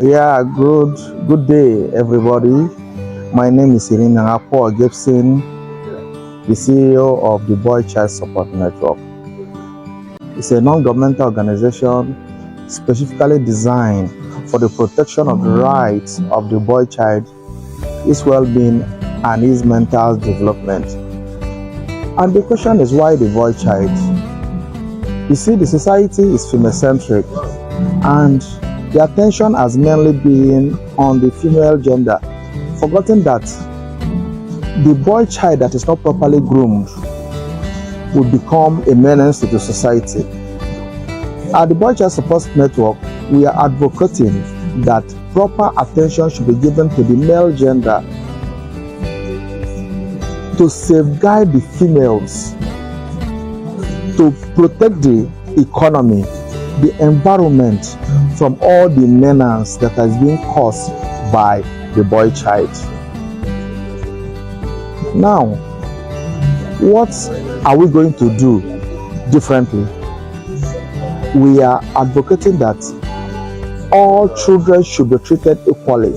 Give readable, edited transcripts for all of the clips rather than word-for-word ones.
Yeah, good day, everybody. My name is Irimiagha Paul Gibson, the CEO of the BoyChild Support Network. It's a non-governmental organization specifically designed for the protection of the rights of the boy child, his well-being, and his mental development. And the question is, why the boy child? You see, the society is female-centric, and the attention has mainly been on the female gender, forgetting that the boy child that is not properly groomed will become a menace to the society. At the BoyChild Support Network, we are advocating that proper attention should be given to the male gender to safeguard the females, to protect the economy, the environment from all the menace that has been caused by the boy child. Now, what are we going to do differently? We are advocating that all children should be treated equally,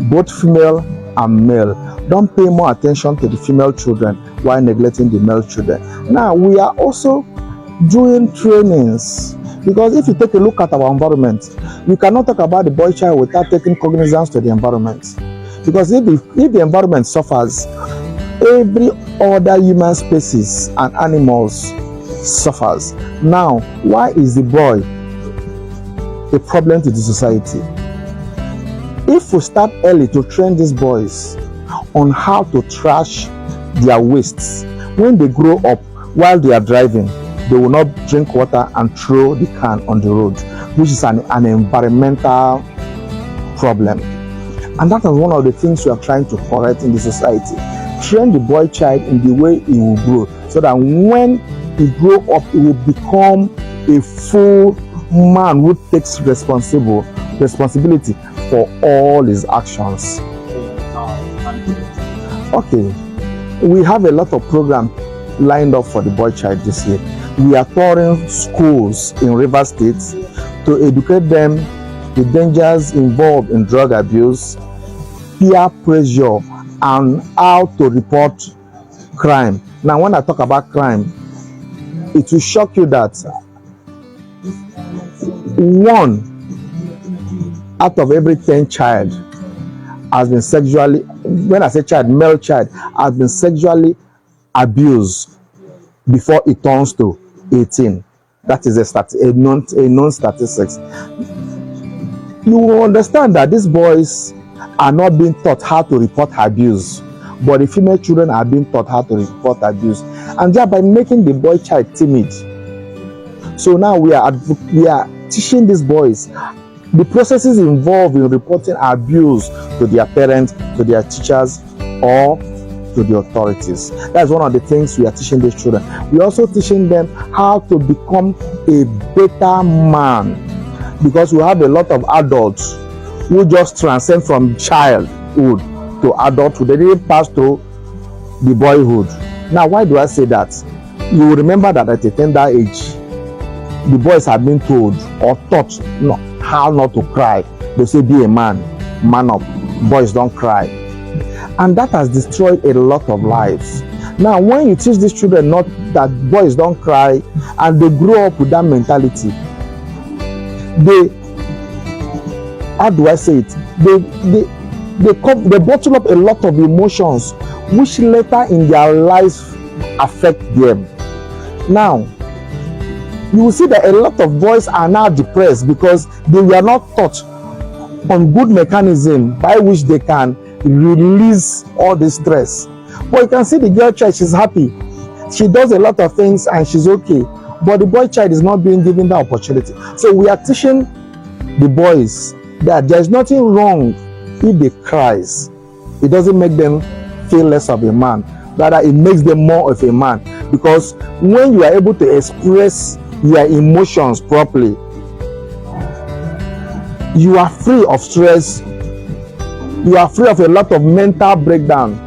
both female and male. Don't pay more attention to the female children while neglecting the male children. Now, we are also doing trainings, because if you take a look at our environment, you cannot talk about the boy child without taking cognizance to the environment. Because if the environment suffers, every other human species and animals suffers. Now, why is the boy a problem to the society? If we start early to train these boys on how to trash their wastes, when they grow up, while they are driving, they will not drink water and throw the can on the road, which is an environmental problem. And that is one of the things we are trying to correct in the society. Train the boy child in the way he will grow, so that when he grow up, he will become a full man who takes responsibility for all his actions. Okay, we have a lot of programs lined up for the boy child this year. We are touring schools in River State to educate them the dangers involved in drug abuse, peer pressure, and how to report crime. Now, when I talk about crime, it will shock you that 1 out of every 10 child has been sexually, when I say child, male child, has been sexually abused before it turns to 18. That is a known statistics. You will understand that these boys are not being taught how to report abuse, but the female children are being taught how to report abuse, and thereby making the boy child timid. So now we are teaching these boys the processes involved in reporting abuse to their parents, to their teachers, or to the authorities. That's one of the things we are teaching these children. We are also teaching them how to become a better man, because we have a lot of adults who just transcend from childhood to adulthood. They didn't pass to the boyhood. Now, why do I say that? You will remember that at a tender age, the boys have been told or taught how not to cry. They say, be a man, man up, boys don't cry. And that has destroyed a lot of lives. Now, when you teach these children not that boys don't cry, and they grow up with that mentality, how do I say it? They bottle up a lot of emotions, which later in their lives affect them. Now, you will see that a lot of boys are now depressed because they were not taught on good mechanism by which they can release all this stress. But you can see the girl child, she's happy. She does a lot of things and she's okay. But the boy child is not being given the opportunity. So we are teaching the boys that there's nothing wrong if they cries. It doesn't make them feel less of a man. Rather, it makes them more of a man. Because when you are able to express your emotions properly, you are free of stress. You are free of a lot of mental breakdown.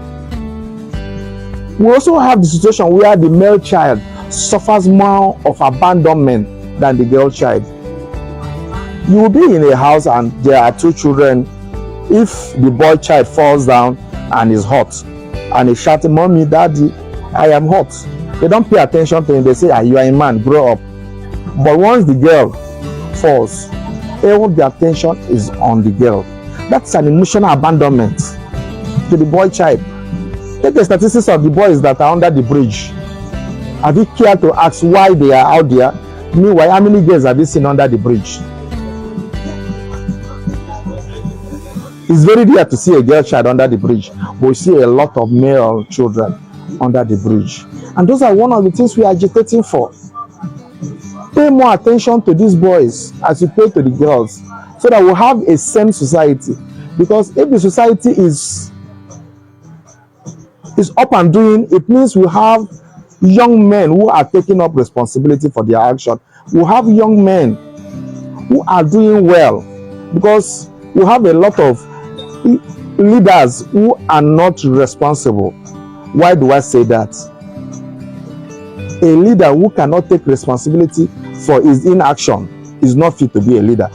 We also have the situation where the male child suffers more of abandonment than the girl child. You will be in a house and there are two children. If the boy child falls down and is hot and is shouting, "Mommy, Daddy, I am hot," they don't pay attention to him. They say, "You are a man, grow up." But once the girl falls, all the attention is on the girl. That's an emotional abandonment to the boy child. Take the statistics of the boys that are under the bridge. Have you cared to ask why they are out there? Meanwhile, how many girls have you seen under the bridge? It's very rare to see a girl child under the bridge, but we see a lot of male children under the bridge. And those are one of the things we are agitating for. Pay more attention to these boys as you pay to the girls, so that we'll have a sane society. Because if the society is up and doing, it means we have young men who are taking up responsibility for their action. We have young men who are doing well, because we have a lot of leaders who are not responsible. Why do I say that? A leader who cannot take responsibility for his inaction is not fit to be a leader.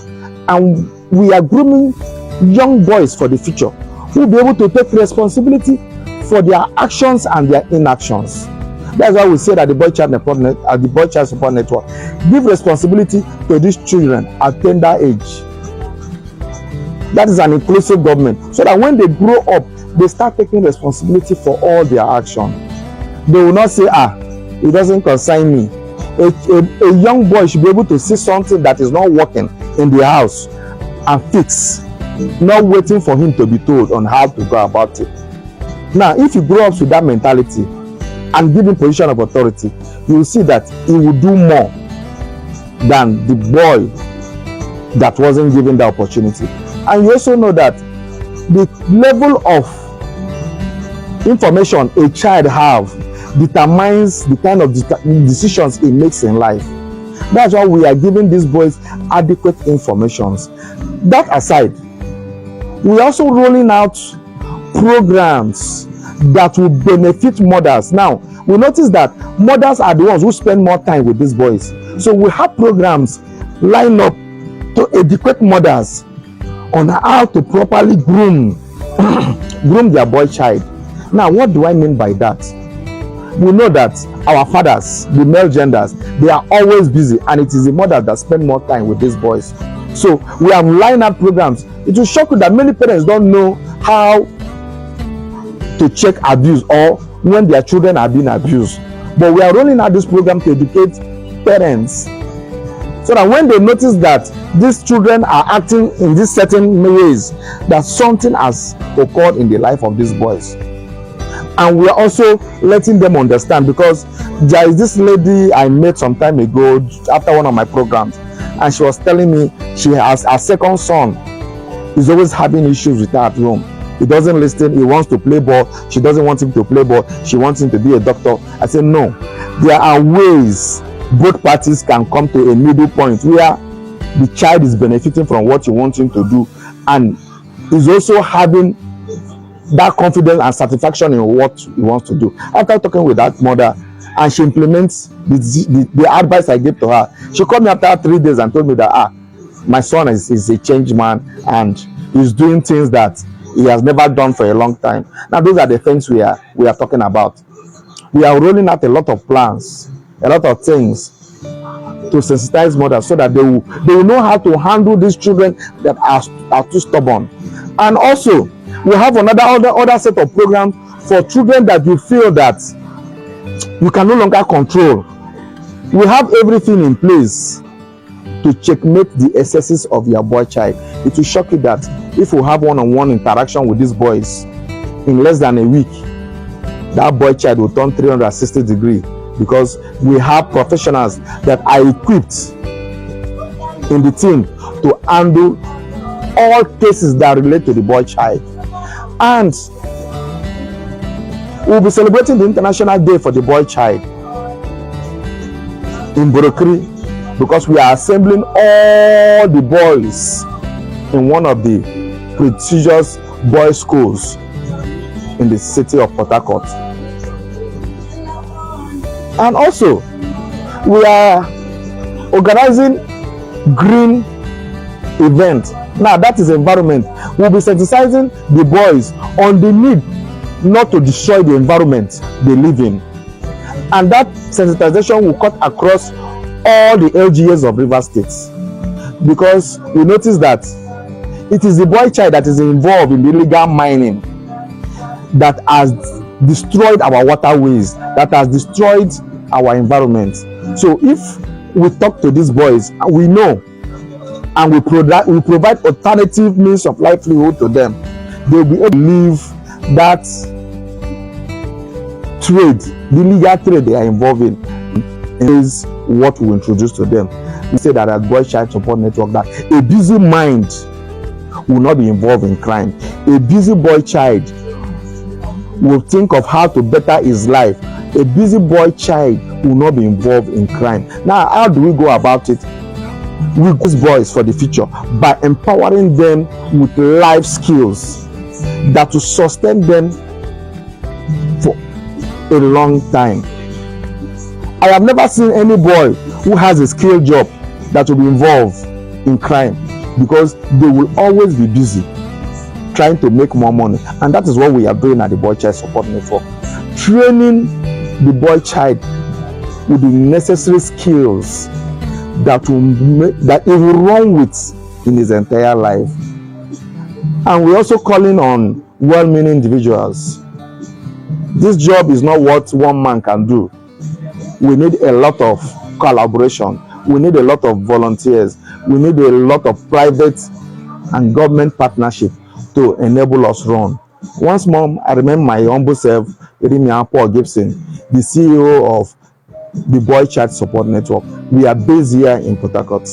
And we are grooming young boys for the future who will be able to take responsibility for their actions and their inactions. That's why we say that the BoyChild Support Network give responsibility to these children at tender age. That is an inclusive government, so that when they grow up, they start taking responsibility for all their actions. They will not say, "It doesn't concern me." A young boy should be able to see something that is not working in the house and fix, not waiting for him to be told on how to go about it. Now, if you grow up with that mentality and give him position of authority, you will see that he will do more than the boy that wasn't given the opportunity. And you also know that the level of information a child have determines the kind of decisions he makes in life. That's why we are giving these boys adequate information. That aside, we are also rolling out programs that will benefit mothers. Now, we notice that mothers are the ones who spend more time with these boys. So we have programs lined up to educate mothers on how to properly groom their boy child. Now, what do I mean by that? We know that our fathers, the male genders, they are always busy, and it is the mothers that spend more time with these boys. So we have lined up programs. It will shock you that many parents don't know how to check abuse or when their children are being abused. But we are rolling out this program to educate parents, so that when they notice that these children are acting in these certain ways, that something has occurred in the life of these boys. And we are also letting them understand, because there is this lady I met some time ago after one of my programs, and she was telling me she has a second son is always having issues with her at home. He doesn't listen. He wants to play ball. She doesn't want him to play ball. She wants him to be a doctor. I said, no, there are ways both parties can come to a middle point where the child is benefiting from what you want him to do, and is also having that confidence and satisfaction in what he wants to do. After talking with that mother, and she implements the advice I gave to her, she called me after 3 days and told me that my son is a changed man, and he's doing things that he has never done for a long time. Now, those are the things we are talking about. We are rolling out a lot of plans, a lot of things to sensitize mothers, so that they will know how to handle these children that are too stubborn. And also, we have other set of programs for children that you feel that you can no longer control. We have everything in place to checkmate the excesses of your boy child. It will shock you that if you have one-on-one interaction with these boys, in less than a week, that boy child will turn 360 degrees, because we have professionals that are equipped in the team to handle all cases that relate to the boy child. And we'll be celebrating the International Day for the Boy Child in Borokri, because we are assembling all the boys in one of the prestigious boys' schools in the city of Port Harcourt. And also, we are organizing green event. Now that is environment. We'll be sensitizing the boys on the need not to destroy the environment they live in. And that sensitization will cut across all the LGAs of Rivers State. Because we notice that it is the boy child that is involved in the illegal mining that has destroyed our waterways, that has destroyed our environment. So if we talk to these boys, we know, and we provide alternative means of livelihood to them, they'll be able to leave that trade, the legal trade they are involved in. Is what we introduce to them. We say that at BoyChild Support Network, that a busy mind will not be involved in crime. A busy boy child will think of how to better his life. A busy boy child will not be involved in crime. Now, how do we go about it? We these boys for the future by empowering them with life skills that will sustain them for a long time. I have never seen any boy who has a skilled job that will be involved in crime, because they will always be busy trying to make more money. And that is what we are doing at the BoyChild Support Network, training the boy child with the necessary skills that he will run with in his entire life. And we're also calling on well-meaning individuals. This job is not what one man can do. We need a lot of collaboration. We need a lot of volunteers. We need a lot of private and government partnership to enable us run. Once more, I remember my humble self, Irimiagha Paul Gibson, the CEO of the BoyChild Support Network. We are based here in Port Harcourt.